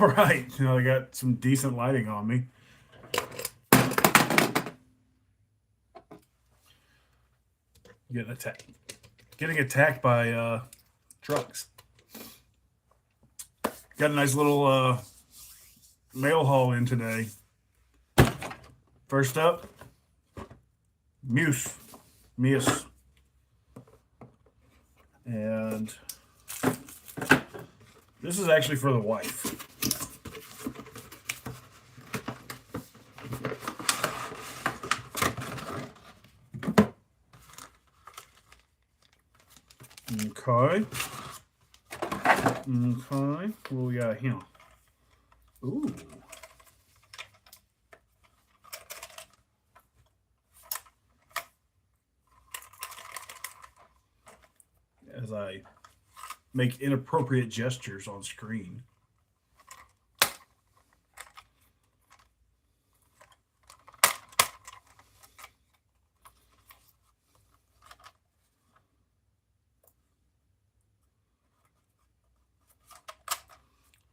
All right, I got some decent lighting on me. Getting attacked by trucks. Got a nice little mail haul in today. First up, Muse, and this is actually for the wife. Okay. Okay. What we got here? Ooh. As I make inappropriate gestures on screen.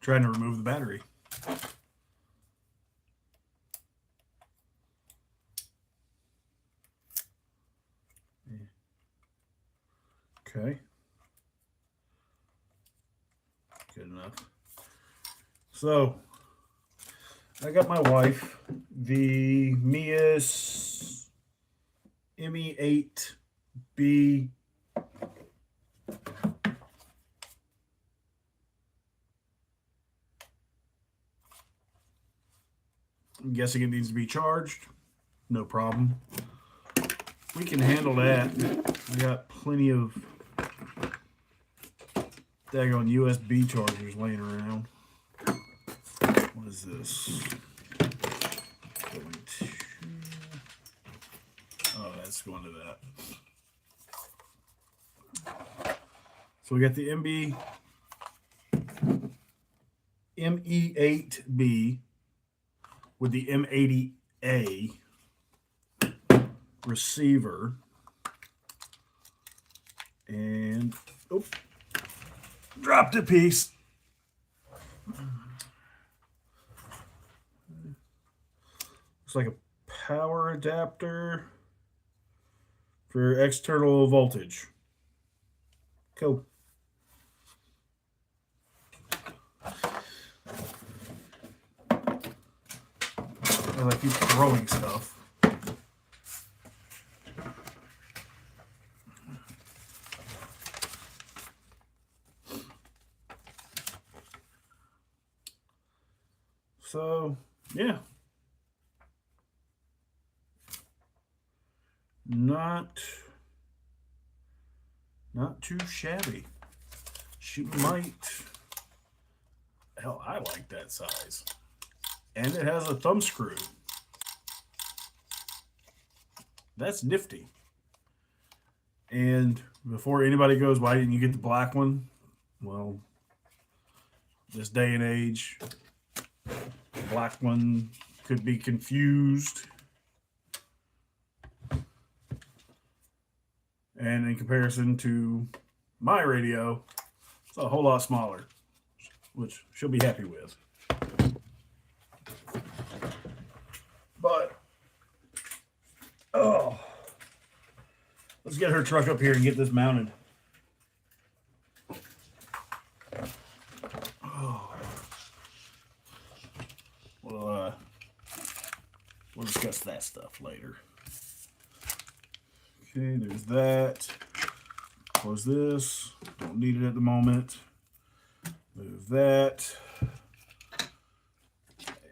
Trying to remove the battery. Okay. Good enough. So, I got my wife the Mias ME8B. I'm guessing it needs to be charged. No problem. We can handle that. I got plenty of daggone USB chargers laying around. What is this? Oh, that's going to that. So we got the ME8B with the M80A receiver. And, oh, dropped a piece. Looks like a power adapter for external voltage. Cool. I keep throwing stuff. So, yeah. Not too shabby. She might. Hell, I like that size. And it has a thumb screw. That's nifty. And before anybody goes, why didn't you get the black one? Well, this day and age, the black one could be confused. And in comparison to my radio, it's a whole lot smaller, which she'll be happy with. But, oh, let's get her truck up here and get this mounted. Oh. We'll discuss that stuff later. Okay, there's that. Close this. Don't need it at the moment. Move that. I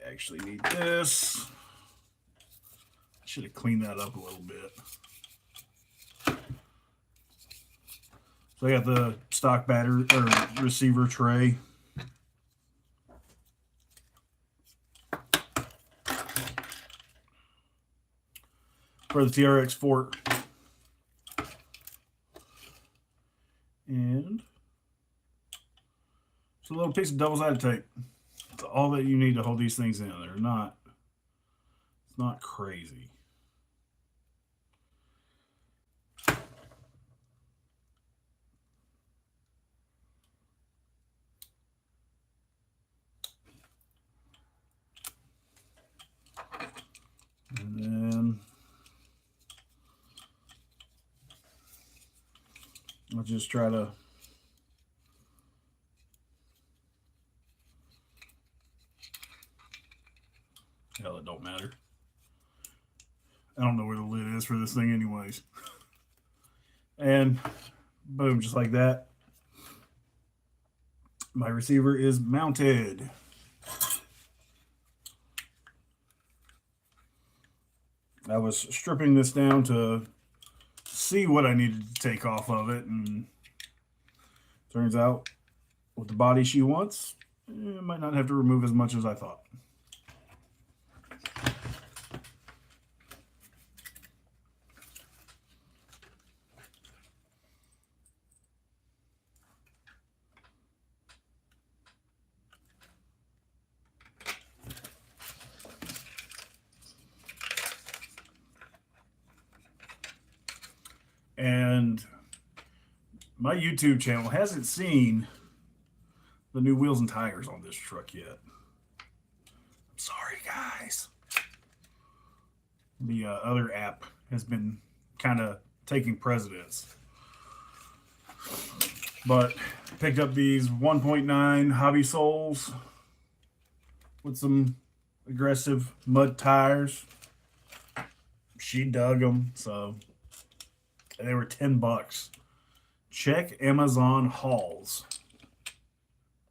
actually need this. I should have cleaned that up a little bit. So I got the stock battery or receiver tray. For the TRX Fort. And it's a little piece of double-sided tape. It's all that you need to hold these things in. It's not crazy. just try to hell, it don't matter. I don't know where the lid is for this thing anyways. And boom, just like that. My receiver is mounted. I was stripping this down to see what I needed to take off of it, and turns out with the body she wants, I might not have to remove as much as I thought. And my YouTube channel hasn't seen the new wheels and tires on this truck yet. I'm sorry, guys. The other app has been kind of taking precedence. But picked up these 1.9 Hobby Soles with some aggressive mud tires. She dug them, so they were $10. Check Amazon hauls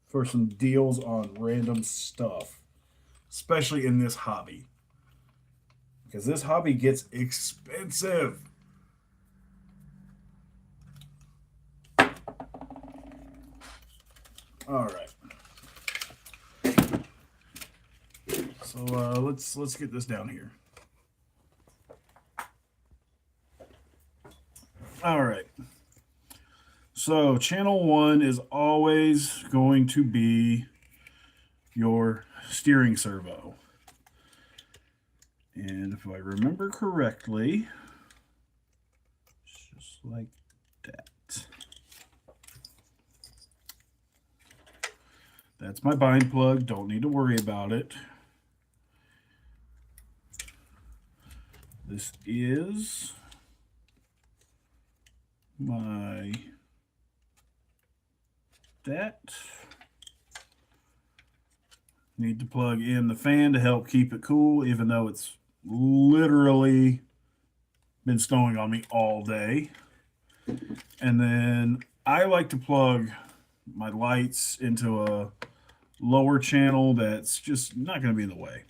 for some deals on random stuff, especially in this hobby, because this hobby gets expensive. All right, so let's get this down here. All right. So channel 1 is always going to be your steering servo. And if I remember correctly, it's just like that. That's my bind plug. Don't need to worry about it. This is my that. Need to plug in the fan to help keep it cool, even though it's literally been snowing on me all day. And then I like to plug my lights into a lower channel that's just not going to be in the way.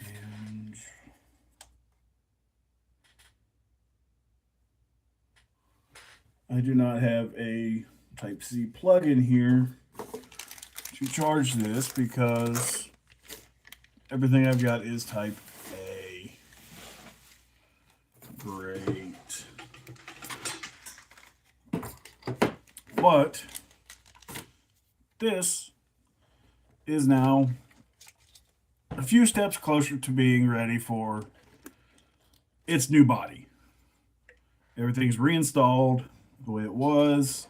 And I do not have a Type-C plug in here to charge this because everything I've got is Type-A. Great. But this is now a few steps closer to being ready for its new body. Everything's reinstalled the way it was.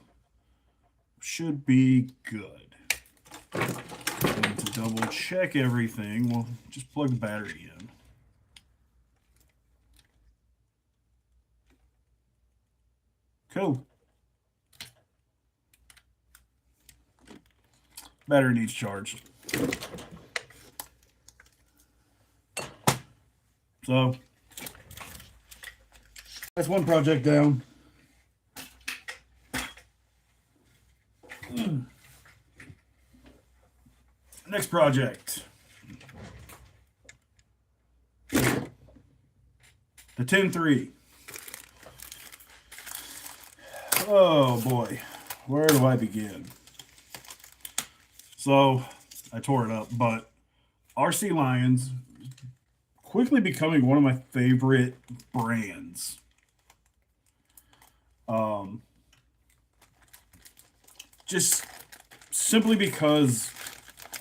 Should be good. And to double check everything, we'll just plug the battery in. Cool. Battery needs charged. So that's one project down. Next project. The 10-3. Oh boy, where do I begin? So I tore it up, but RC Lions quickly becoming one of my favorite brands. Just simply because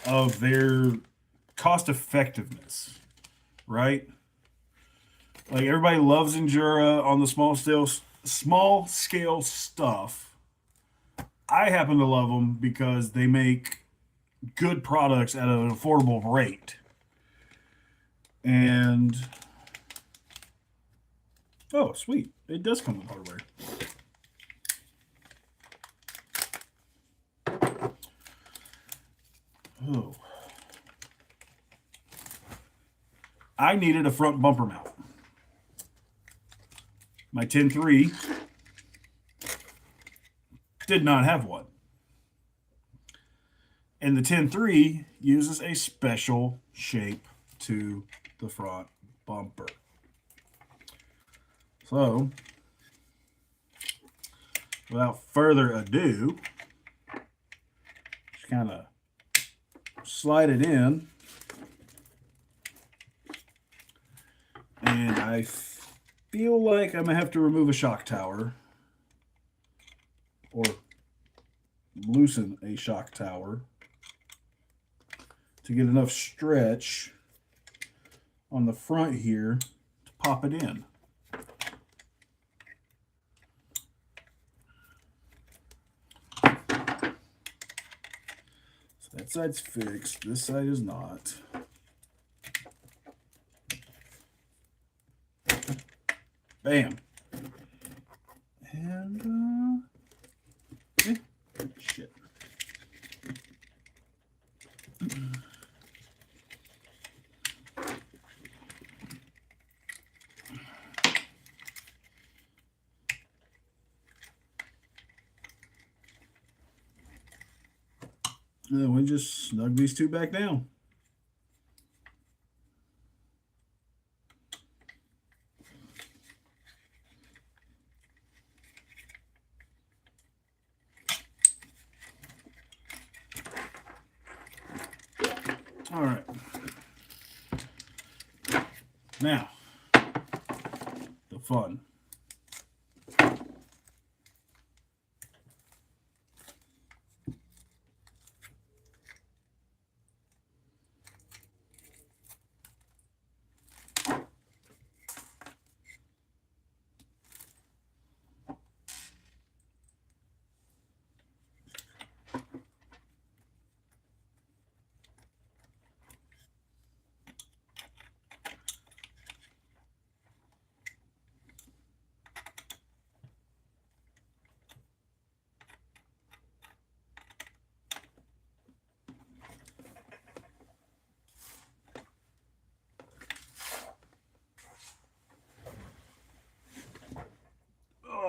of their cost effectiveness, right? Like everybody loves Endura on the small scale stuff. I happen to love them because they make good products at an affordable rate. And Oh, sweet. It does come with hardware. Oh. I needed a front bumper mount. My 10.3 did not have one. And the 10.3 uses a special shape to the front bumper. So, without further ado, just kind of slide it in. And I feel like I'm going to have to remove a shock tower or loosen a shock tower to get enough stretch on the front here to pop it in. So that side's fixed. This side is not. Bam. And, shit. And then we just snug these two back down. All right. Now, the fun.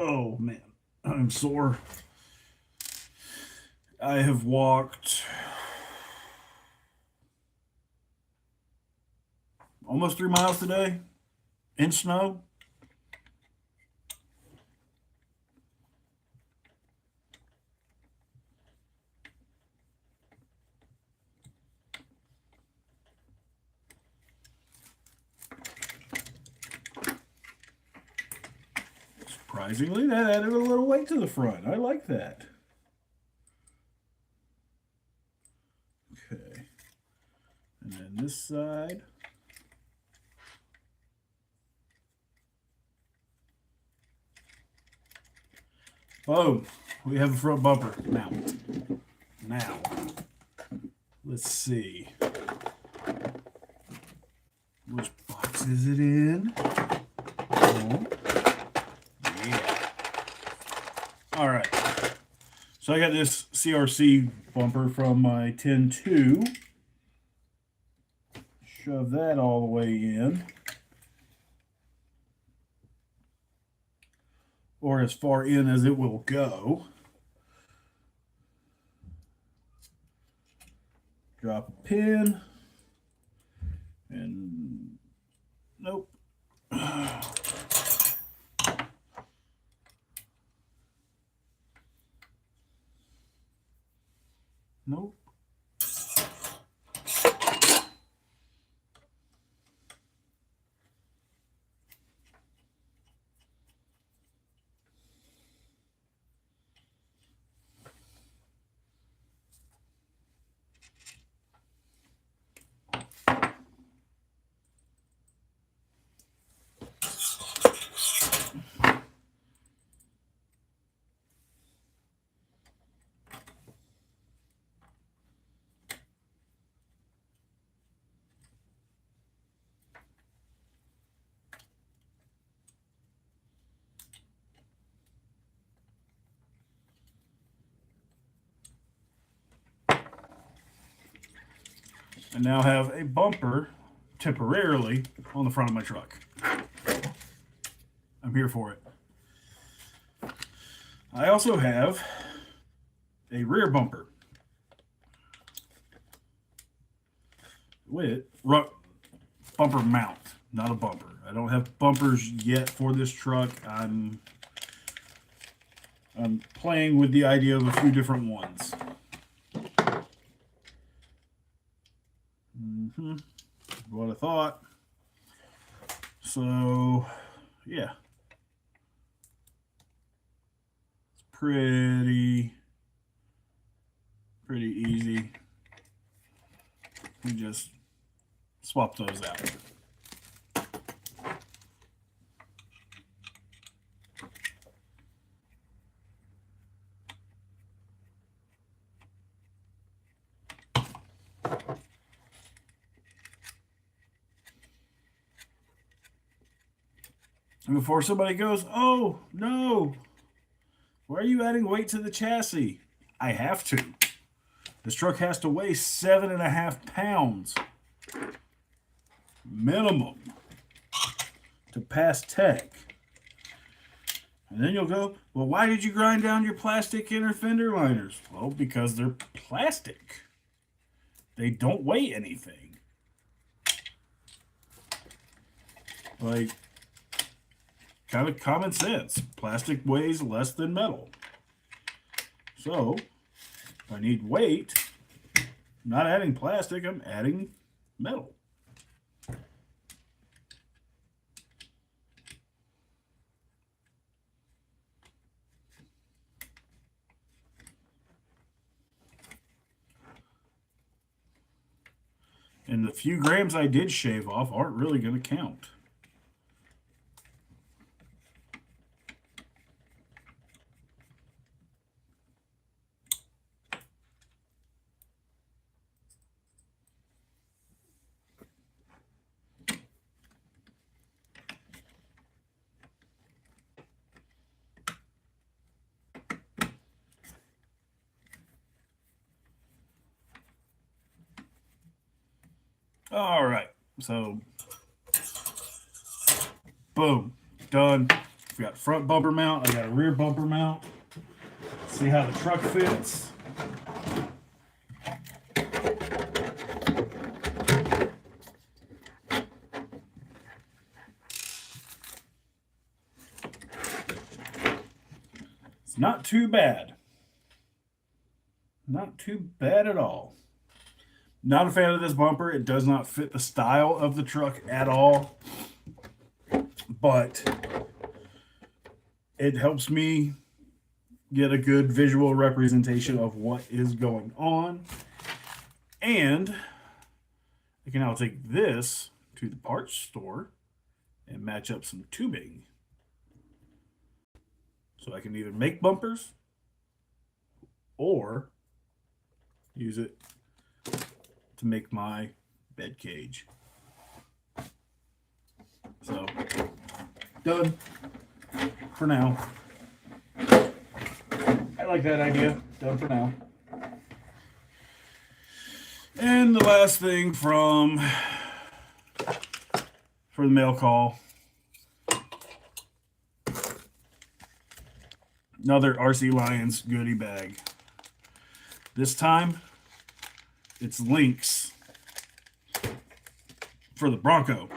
Oh man, I'm sore. I have walked almost 3 miles today in snow. Surprisingly, that added a little weight to the front. I like that. Okay. And then this side. Oh, we have a front bumper mount. Now, let's see. Which box is it in? Oh, yeah. All right. So I got this CRC bumper from my 10.2. Shove that all the way in. Or as far in as it will go. Drop a pin. And nope. Nope. I now have a bumper temporarily on the front of my truck. I'm here for it. I also have a rear bumper with bumper mount, not a bumper. I don't have bumpers yet for this truck. I'm playing with the idea of a few different ones. What I thought. So, yeah. It's pretty easy. We just swap those out. And before somebody goes, oh, no, why are you adding weight to the chassis? I have to. This truck has to weigh 7.5 pounds minimum to pass tech. And then you'll go, well, why did you grind down your plastic inner fender liners? Well, because they're plastic. They don't weigh anything. Like, kind of common sense. Plastic weighs less than metal. So, if I need weight, I'm not adding plastic, I'm adding metal. And the few grams I did shave off aren't really going to count. All right, so boom, done. We got front bumper mount. I got a rear bumper mount. See how the truck fits. It's not too bad. Not too bad at all. Not a fan of this bumper. It does not fit the style of the truck at all. But it helps me get a good visual representation of what is going on. And I can now take this to the parts store and match up some tubing. So I can either make bumpers or use it to make my bed cage. So, done for now. I like that idea. Done for now. And the last thing for the mail call. Another RC Lions goodie bag. This time, it's links for the Bronco.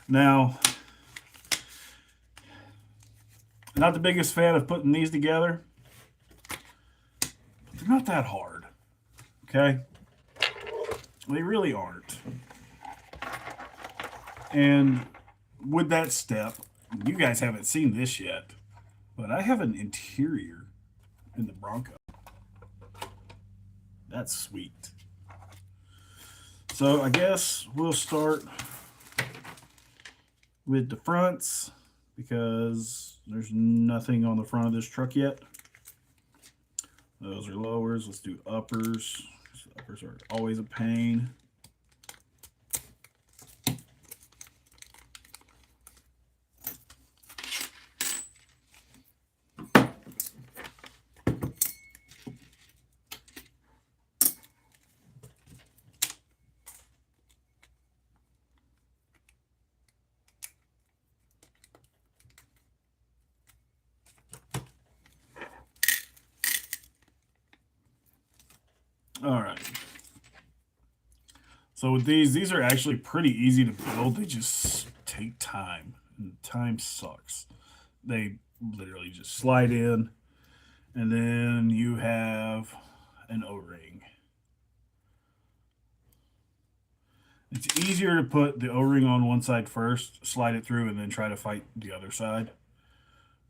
Now, not the biggest fan of putting these together, but they're not that hard, okay? They really aren't. And with that step, you guys haven't seen this yet, but I have an interior in the Bronco. That's sweet. So I guess we'll start with the fronts because there's nothing on the front of this truck yet. Those are lowers. Let's do uppers. Uppers are always a pain. All right. So with these are actually pretty easy to build. They just take time, and time sucks. They literally just slide in, and then you have an O-ring. It's easier to put the O-ring on one side first, slide it through, and then try to fight the other side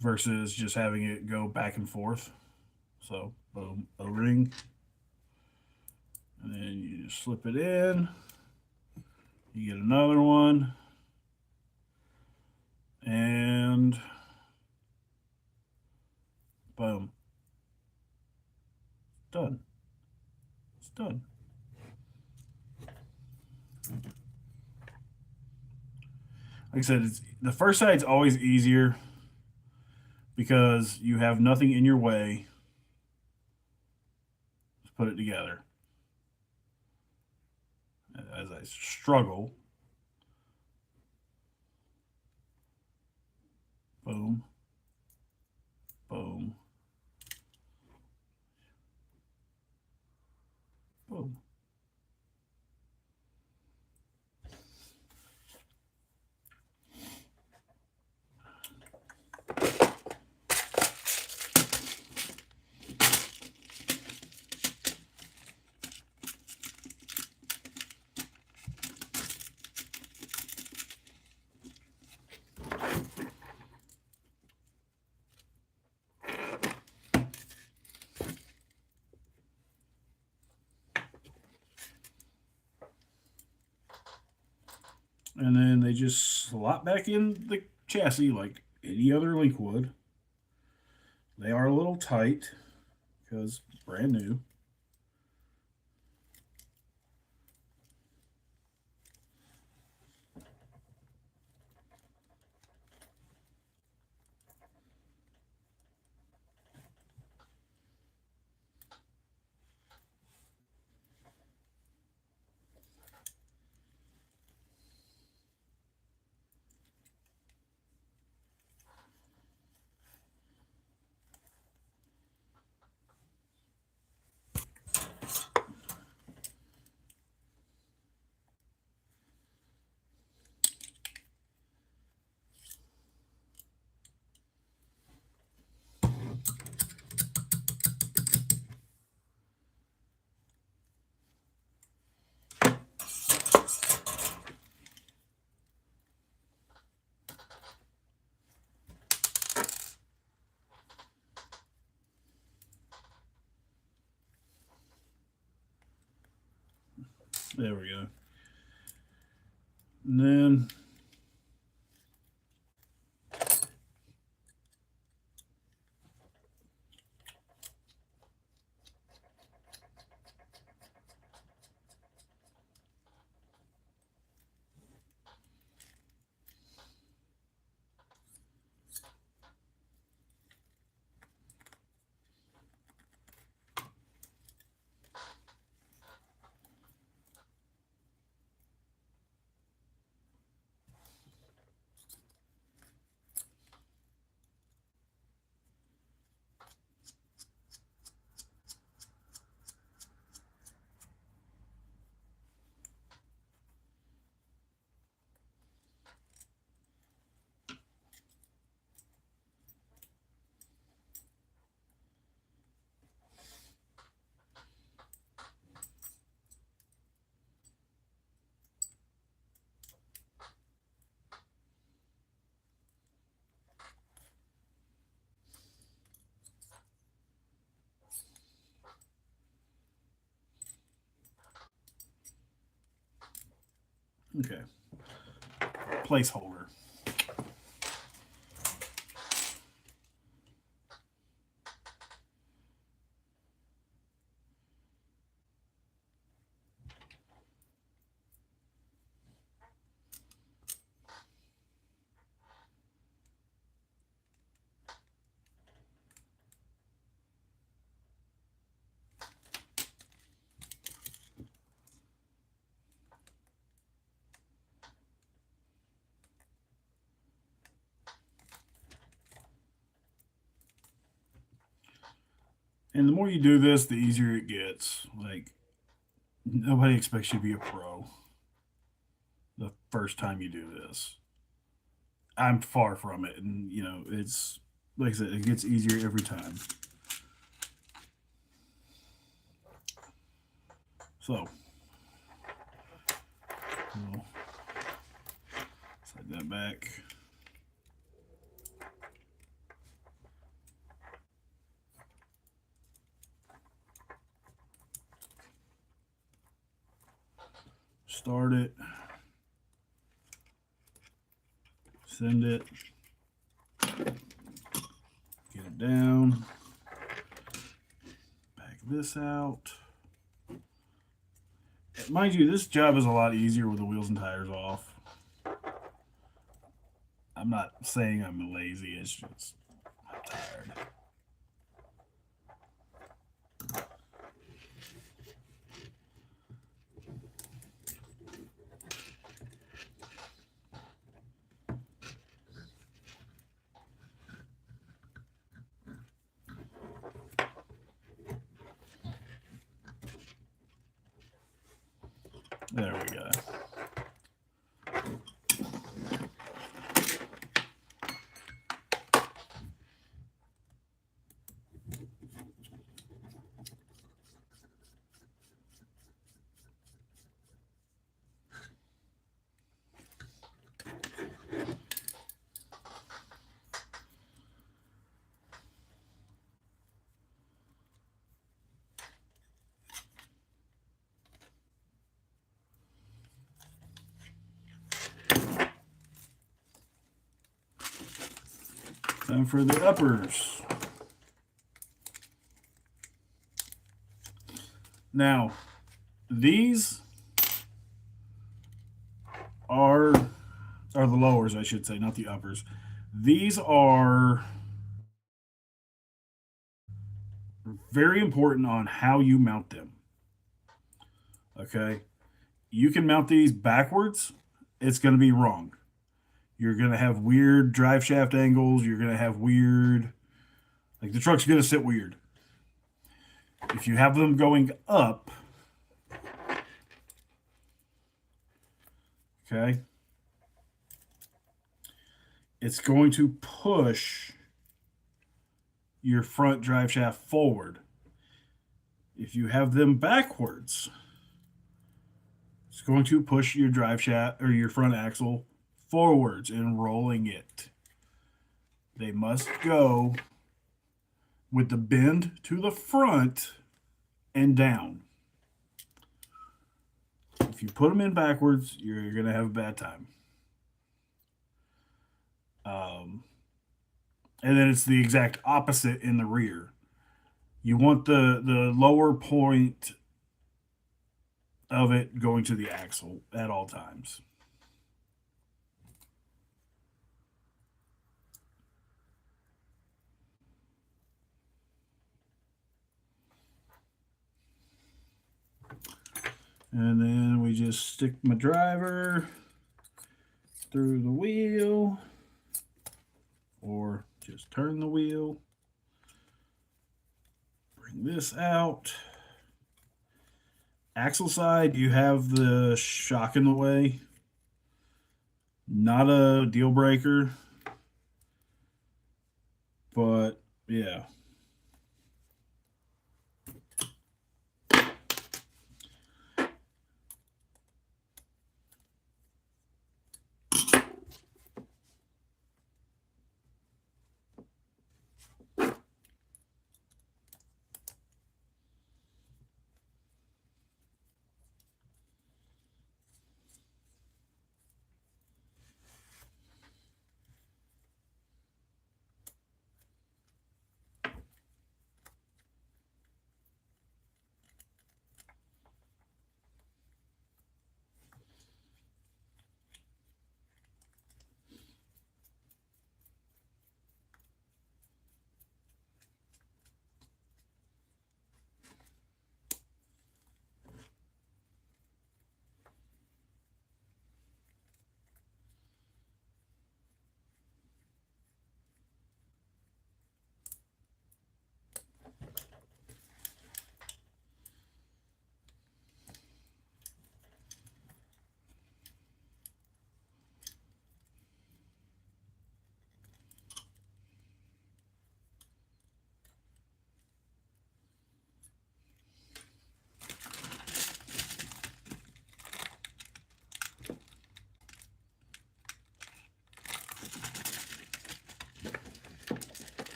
versus just having it go back and forth. So, boom, O-ring. And then you just slip it in. You get another one. And boom. Done. It's done. Like I said, the first side's always easier because you have nothing in your way to put it together. As I struggle, boom, boom, boom. And then they just slot back in the chassis like any other link would. They are a little tight because brand new. There we go. And then okay, placeholder. And the more you do this, the easier it gets. Like, nobody expects you to be a pro the first time you do this. I'm far from it. And, you know, it's, like I said, it gets easier every time. So, we'll slide that back. Start it. Send it. Get it down. Back this out. Mind you, this job is a lot easier with the wheels and tires off. I'm not saying I'm lazy, it's just I'm tired. There we go. Time for the uppers. Now, these are the lowers, I should say, not the uppers. These are very important on how you mount them. Okay? You can mount these backwards, it's going to be wrong. You're going to have weird drive shaft angles. You're going to have weird, like the truck's going to sit weird. If you have them going up, okay, it's going to push your front drive shaft forward. If you have them backwards, it's going to push your drive shaft or your front axle forwards and rolling it. They must go with the bend to the front and down. If you put them in backwards, you're going to have a bad time. And then it's the exact opposite in the rear. You want the lower point of it going to the axle at all times. And then we just stick my driver through the wheel, or just turn the wheel. Bring this out. Axle side, you have the shock in the way. Not a deal breaker, but yeah.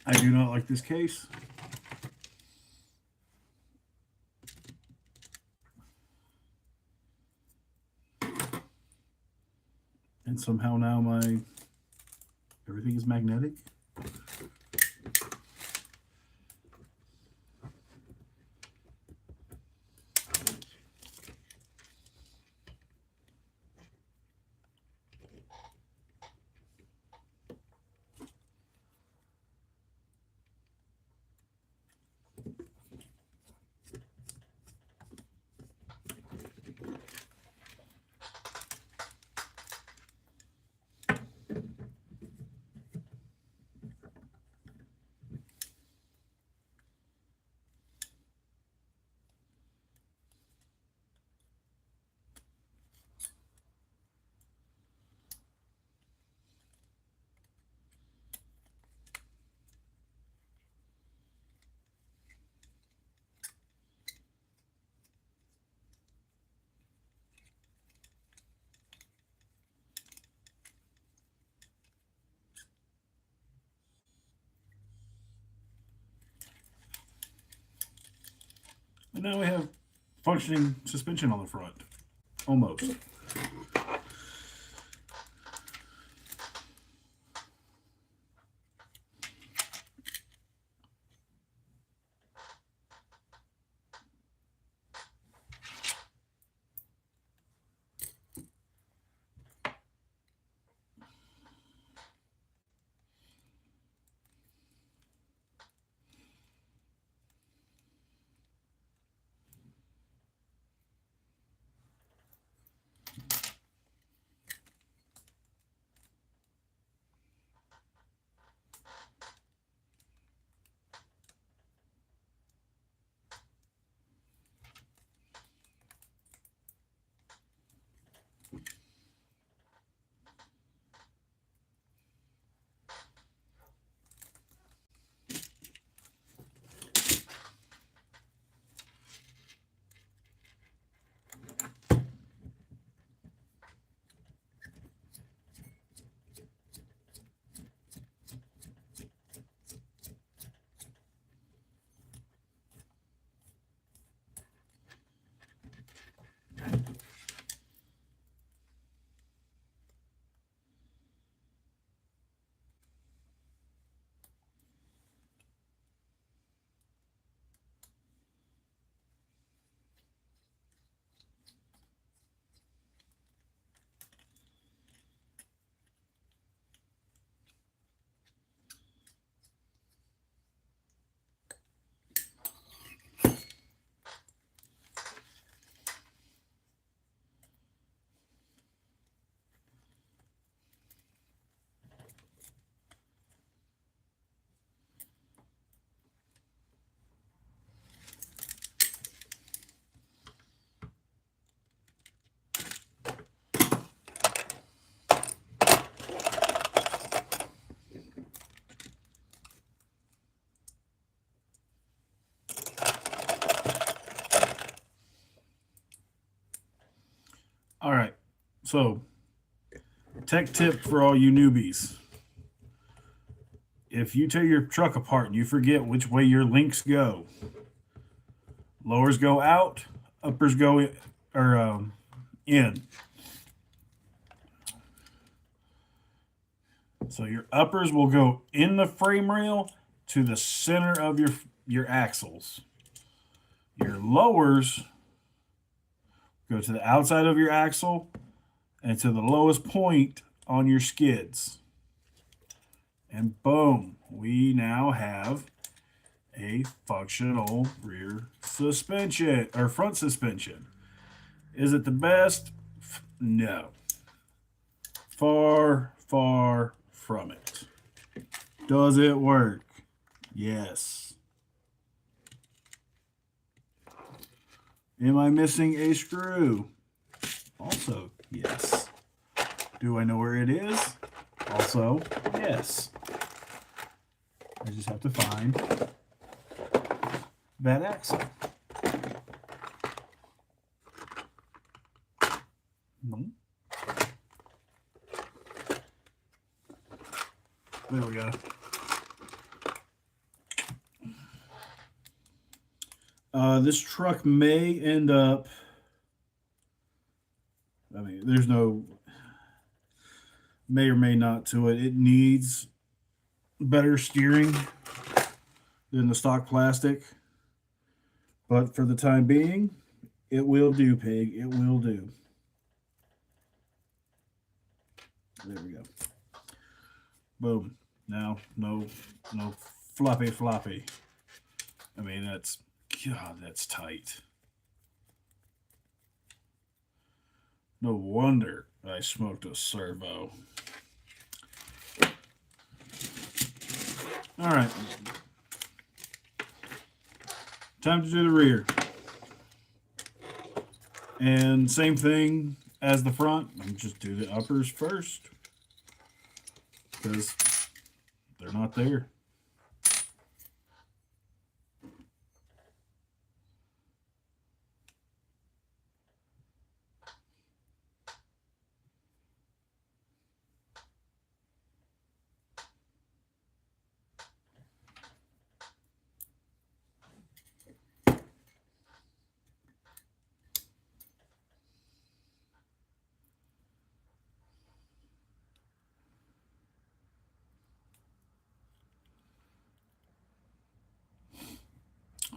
I do not like this case. And somehow now everything is magnetic. And now we have functioning suspension on the front. Almost. All right. So, tech tip for all you newbies. If you tear your truck apart and you forget which way your links go, lowers go out, uppers go in, in. So your uppers will go in the frame rail to the center of your axles. Your lowers go to the outside of your axle and to the lowest point on your skids. And boom, we now have a functional rear suspension or front suspension. Is it the best? No. Far, far from it. Does it work? Yes. Am I missing a screw? Also, yes. Do I know where it is? Also, yes. I just have to find that axle. No. There we go. This truck may end up, I mean, there's no may or may not to it. It needs better steering than the stock plastic. But for the time being, it will do, pig. It will do. There we go. Boom. Now, no floppy. I mean, God, that's tight. No wonder I smoked a servo. All right. Time to do the rear. And same thing as the front. Just do the uppers first, because they're not there.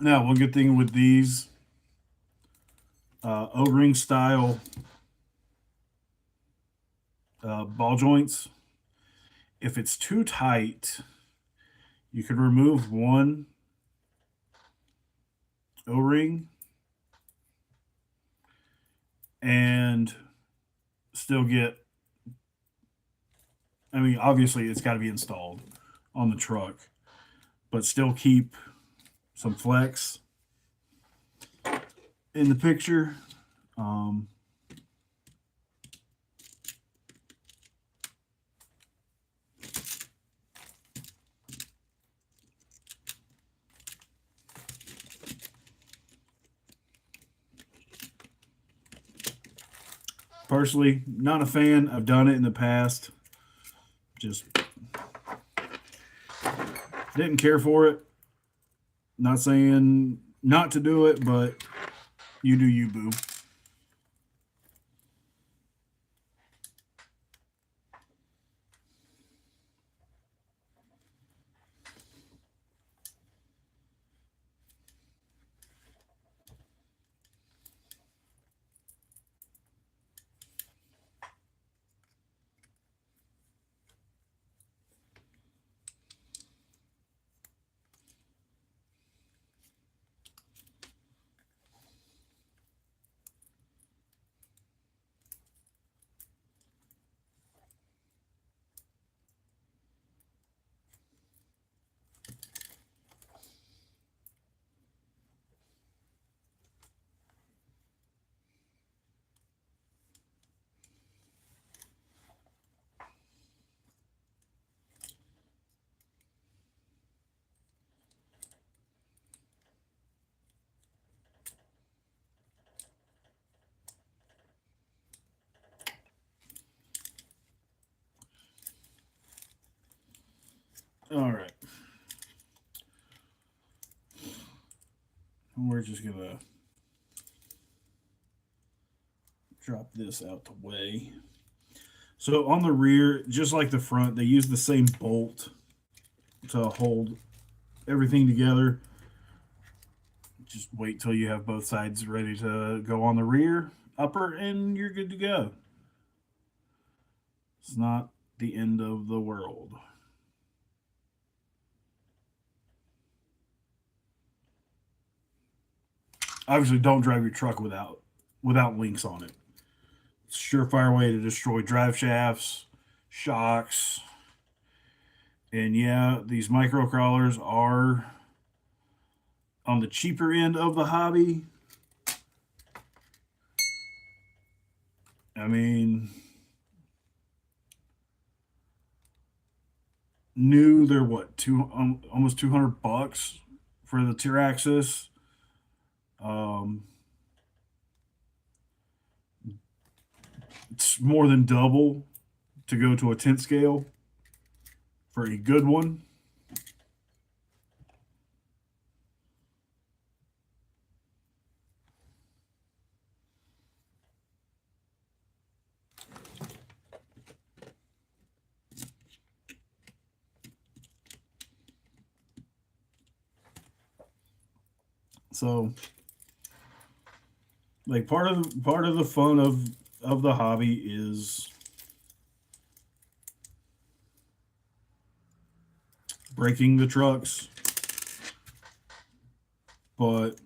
Now, one good thing with these O-ring style ball joints, if it's too tight, you can remove one O-ring and still get, I mean, obviously it's got to be installed on the truck, but still keep some flex in the picture. Personally, not a fan. I've done it in the past. Just didn't care for it. Not saying not to do it, but you do you, boo. All right. We're just going to drop this out the way. So on the rear, just like the front, they use the same bolt to hold everything together. Just wait till you have both sides ready to go on the rear upper, and you're good to go. It's not the end of the world. Obviously, don't drive your truck without links on it. It's a surefire way to destroy drive shafts, shocks, and yeah, these micro crawlers are on the cheaper end of the hobby. I mean, new, they're what, almost $200 for the Tiraxis. It's more than double to go to a 10th scale for a good one. So, like part of the fun of the hobby is breaking the trucks, but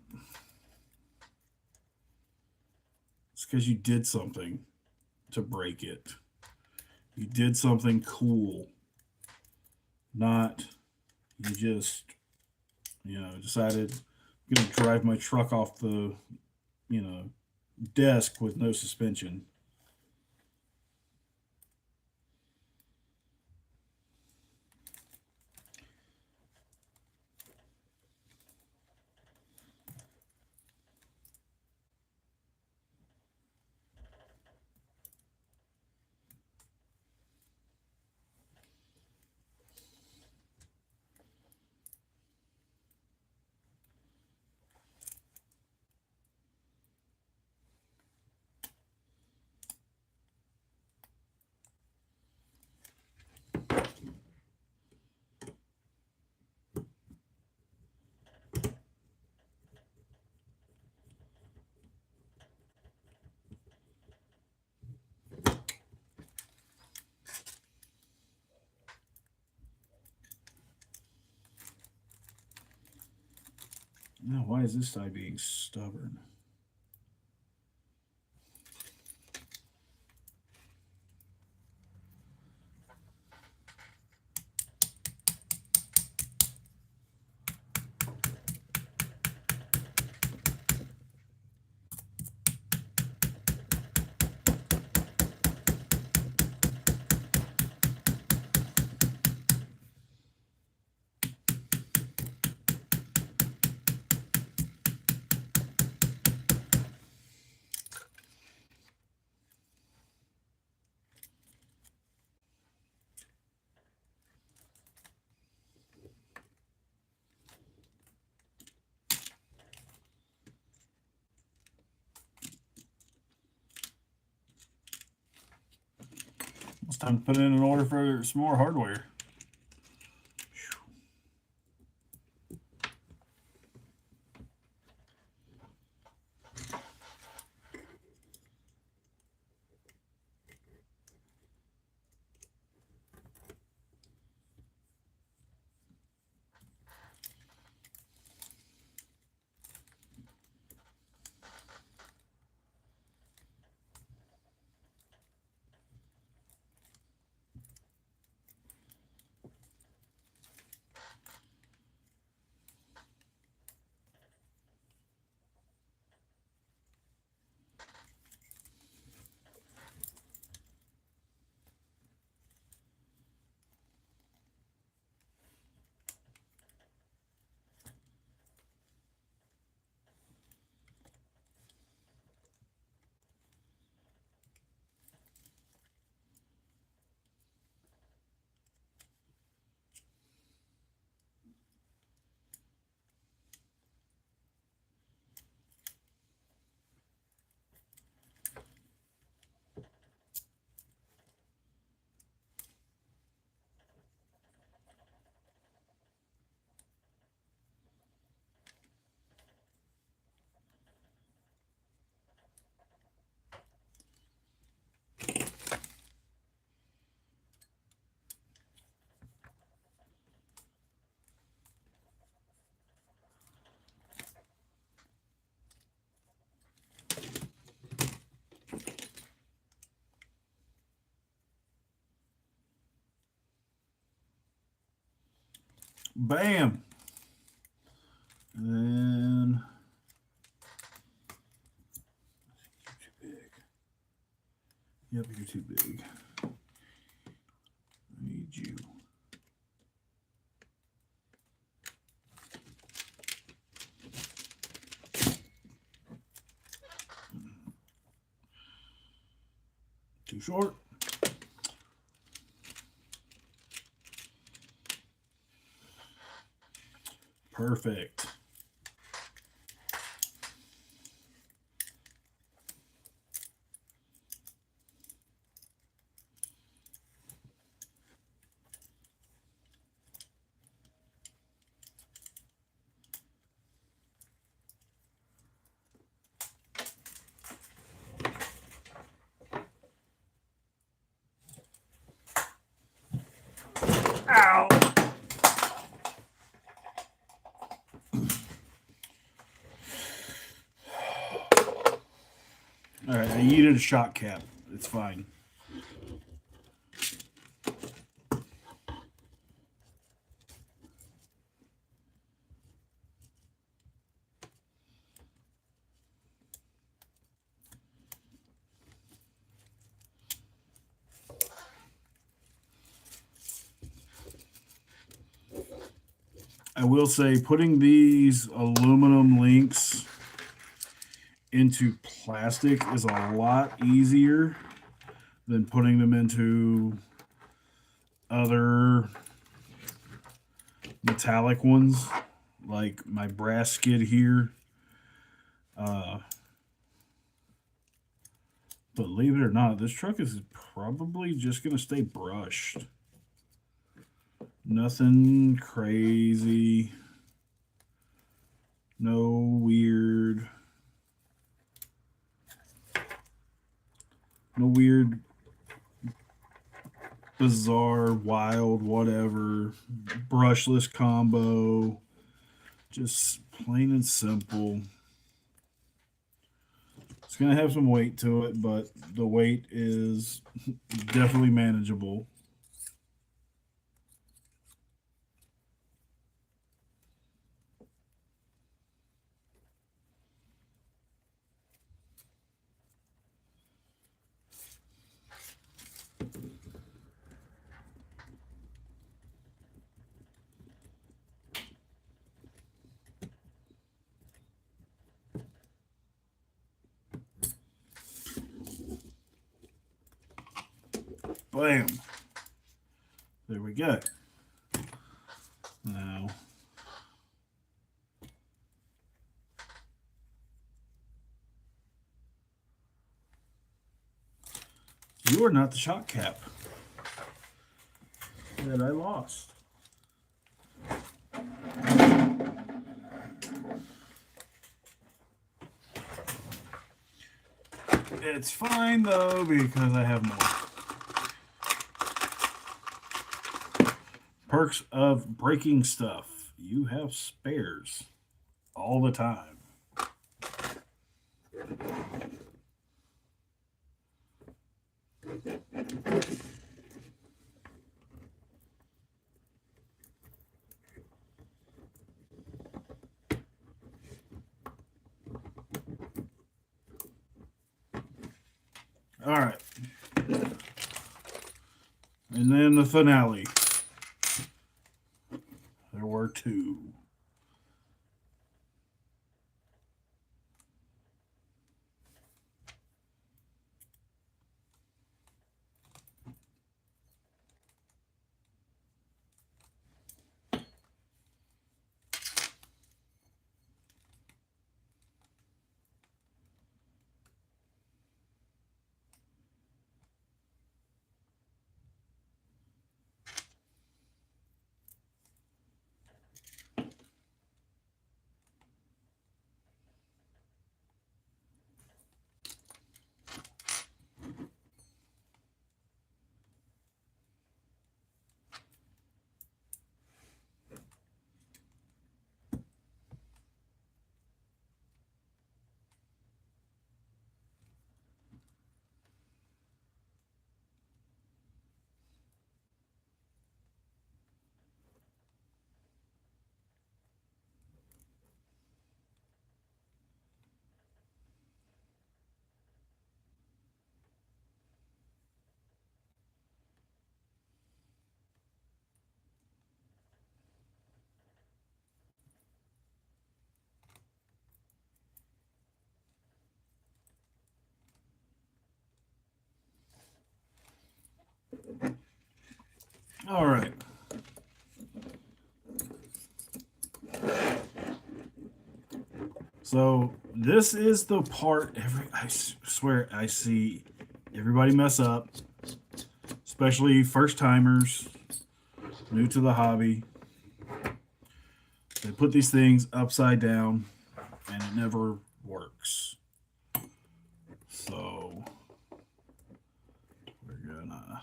it's because you did something to break it. You did something cool, not you just decided I'm gonna drive my truck off the you know desk with no suspension. Now, why is this side being stubborn? It's time to put in an order for some more hardware. Bam. And then you're too big. Yep, you're too big. I need you. Too short. Perfect. All right, I needed a shock cap. It's fine. I will say putting these aluminum links into plastic is a lot easier than putting them into other metallic ones, like my brass skid here. But believe it or not, this truck is probably just going to stay brushed. Nothing crazy. No weird. No weird, bizarre, wild, whatever. Brushless combo. Just plain and simple. It's going to have some weight to it, but the weight is definitely manageable. Bam. There we go. Now, you are not the shock cap that I lost. It's fine though because I have more. Perks of breaking stuff. You have spares all the time. All right. And then the finale. There were two. All right. So this is the part I swear I see everybody mess up, especially first timers, new to the hobby. They put these things upside down and it never works. So we're gonna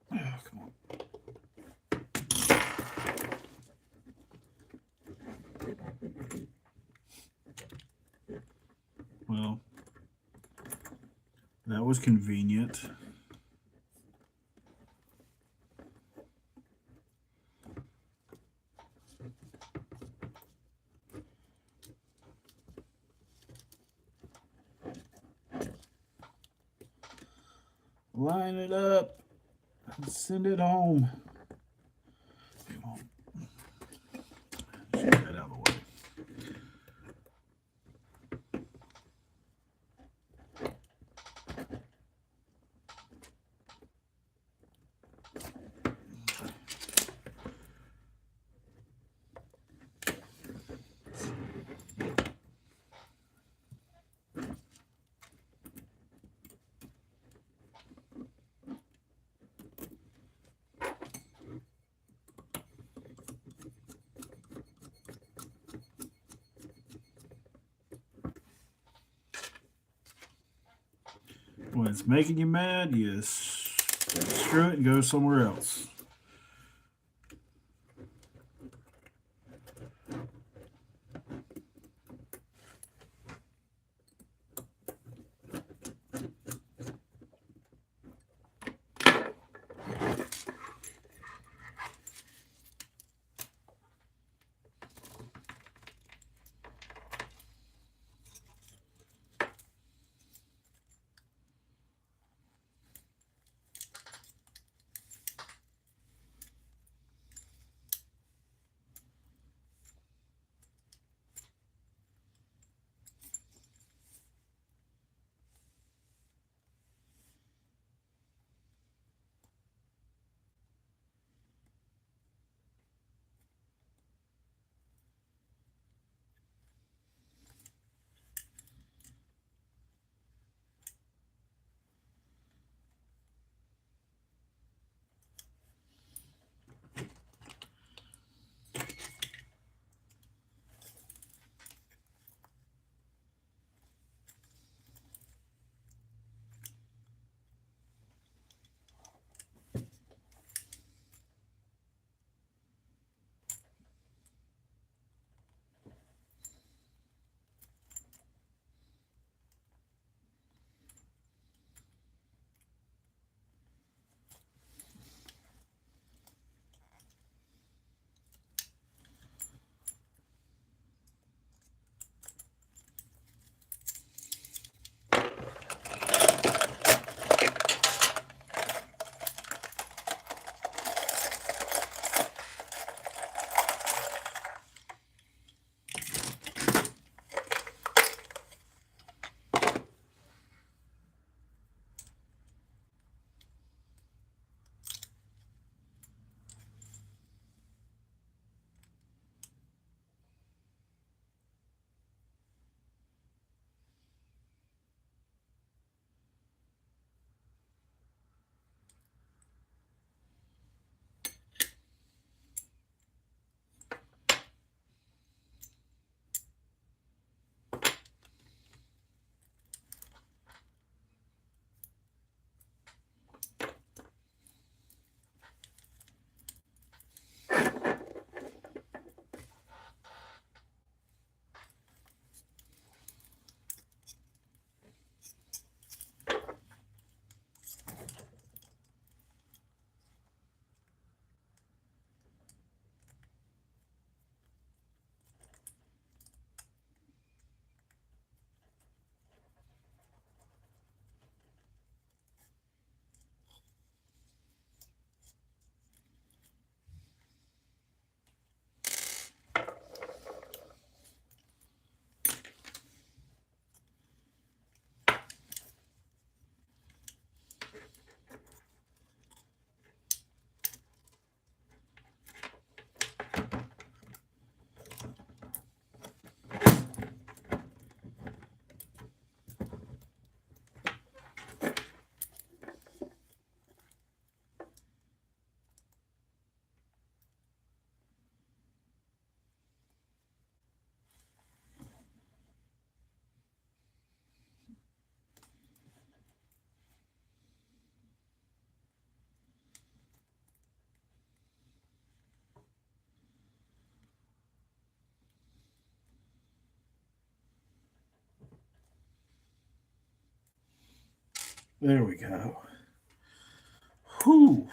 come on. Well, that was convenient. Line it up and send it home. Get that out of the way. When it's making you mad, you screw it and go somewhere else. There we go. Whew.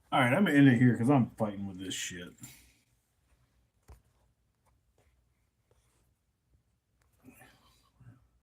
All right, I'm gonna end it here because I'm fighting with this shit.